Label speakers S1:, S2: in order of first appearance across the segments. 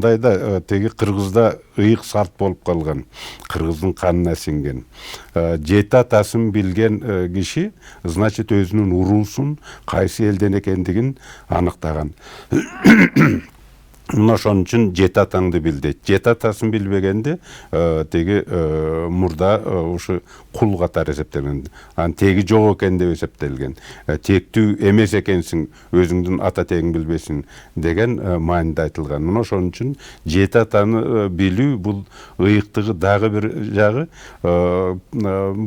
S1: андайда теги кыргызда ыйык салт болуп калган, кыргыздын канына сиңген. Жети атасын билген киши, значит, өзүнүн уруусун кайсы элден экендигин аныктаган. Мына ошон үчүн жети атаңды бил дейт. Жети атасын билбегенде теги мурда ушу кул катары эсептелген. Анын теги жок экен деп эсептелген. Тектүү эмес экенсиң, өзүңдүн ата тегиң билбесиң деген маанайда айтылган. Мына ошон үчүн жети атаны билүү бул ыйыктыгы дагы бир жагы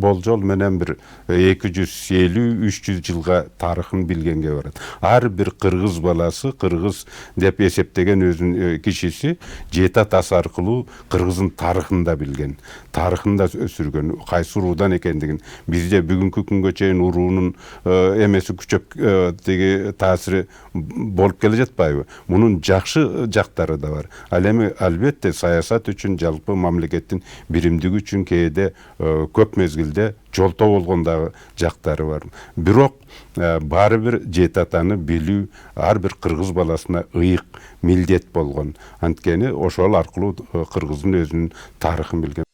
S1: болжол менен бир 250-300 жылга тарыхын билгенге барат. Ар бир кыргыз баласы, кыргыз деп эсептеген өзүн кишиси жети атасы аркылуу кыргыздын тарыхын да билген, тарыхын да сүргөн, кайсы уруудан экендигин. Бизде бүгүнкү күнгө чейин уруунун эмеси күчөп теги таасири болуп келе жатпайбы? Мунун жакшы жактары да бар. Ал эми албетте саясат үчүн, жалпы мамлекеттин биримдиги үчүн кээде көп мезгилде жолтоо болгондагы жактары бар. Бирок баары бир жети атаны билүү ар бир кыргыз баласына ыйык милдет болгон. Анткени ошол аркылуу кыргыздын өзүнүн тарыхын билген.